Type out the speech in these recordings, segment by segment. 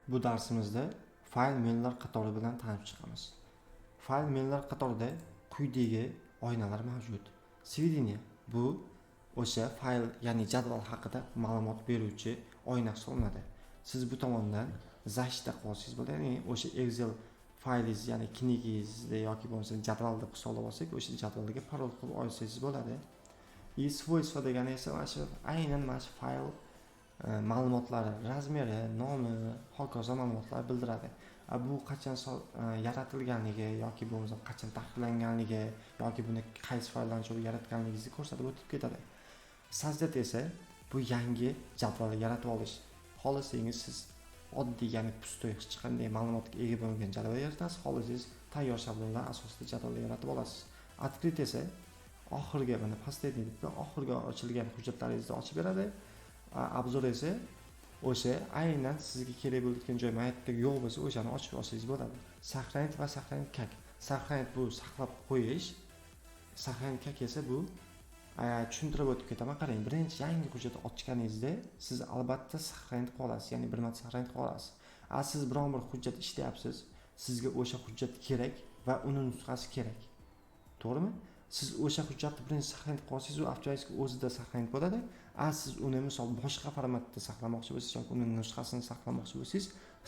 Bu darsimizda fayl menlar qatori bilan tanishib chiqamiz. Fayl menlar qatorida quyidagi oynalar mavjud. Svideniya bu o'sha fayl, ya'ni jadval haqida ma'lumot beruvchi oyna hisoblanadi. Siz bu tomondan zashta qilsangiz bo'ladi, ya'ni o'sha Excel faylingiz, ya'ni knigangizda yoki bo'lmasa jadval deb hisoblab olsak, o'sha jadvalga parol qilib olsangiz bo'ladi. Svойства degani esa mana shu aynan mana shu fayl ma'lumotlari, razmeri, nomi, hokazo ma'lumotlar bildiradi. Bu qachon yaratilganligi yoki bo'lmasa qachon tahrirlanganligi yoki buni qaysi fayldan chiqarib yaratganligingizni ko'rsatib o'tib ketadi. Sajdat esa bu yangi jadvalni yaratib olish. Xohlasangiz siz oddiy, ya'ni pustoy hech qanday ma'lumotga ega bo'lmagan jadval yaratasiz, xohlasangiz tayyor shablonlar asosida jadvalni yaratib olasiz. Открыть esa oxirgi, mana последний deb oxirgi ochilgan hujjatlaringizni ochib beradi. Obzor esa o'sha aynan sizga kerak bo'lgan joy maytda yo'q bo'lsa o'shani ochib olsangiz bo'ladi. Сохранить va сохранить как. Сохранить bu saqlab qo'yish, сохранить как esa bu tushuntirib o'tib ketaman. Qarang, birinchi yangi hujjat ochganingizda siz albatta сохранить qilib olasiz, ya'ni bir marta сохранить qilib olasiz. Siz biron bir hujjat ishlayapsiz, sizga o'sha hujjat kerak va uni nusxasi kerak. To'g'rimi? Siz o'sha hujjatni birinchi saqlanib qolsangiz, u avtomatik o'zida saqlanib bo'ladi. Siz uni misol boshqa formatda saqlamoqchi bo'lsangiz yoki uni nusxasini saqlamoqchi bo'lsangiz,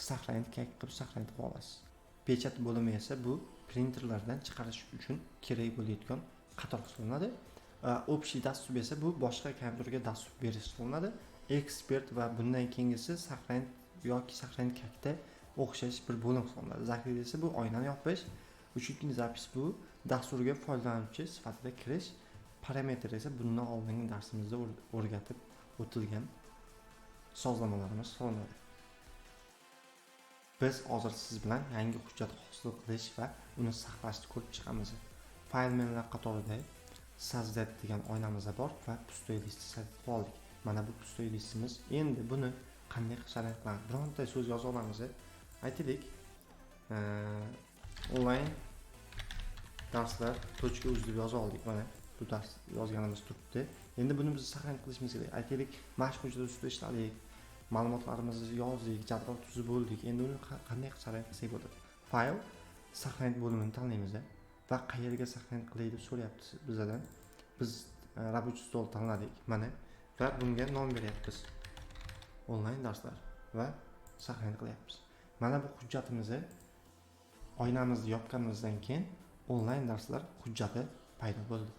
saqlanib qilib saqlanib olasiz. Pechat bo'limi esa bu printerlardan chiqarish uchun kerak bo'ladigan qator hisoblanadi. Общий dastur esa bu boshqa kompyuterga dastur berish hisoblanadi. Ekspert va bundan keyingisi saqlanib yoki saqlanib kakda o'xshash bir bo'lim hisoblanadi. Zakriy esa bu oynani yopish. Uchinchi zapis bu dasturga foydalanuvchi sifatida kirish. Parametr esa bundan oldingi darsimizda o'rgatib o'tilgan sozlamalarimiz hisoblanadi. Biz hozir siz bilan yangi hujjat hosil qilish va uni saqlashni ko'rib chiqamiz. Fayl menlar qatorida Sajdat degan oynamiz bor va pustoy list sajdat qildik. Mana bu pustoy listimiz. Endi buni qanday qilib qilamiz? Bironta so'z yoza olamiz. Aytdik, onlayn darslar.uz deb yozib oldik. Mana bu dars yozganimiz turibdi. Endi buni biz saqlanib qilishimiz kerak. Aytdik, mashq hujjat ustida ishladik. Ma'lumotlarimizni yozdik, jadval tuzib bo'ldik. Endi uni qanday qilib saqlanib qilsak bo'ladi? Fayl saqlanib bo'limini tanlaymiz va qayerga saqlanib qilay deb so'rayapti bizdan. Biz рабочий stol tanladik. Mana va bunga nom beryapmiz. Onlayn darslar va saqlanib qilyapmiz. Mana bu hujjatimizni oynamizni yopganimizdan keyin onlayn darslar hujjati paydo bo'ldi.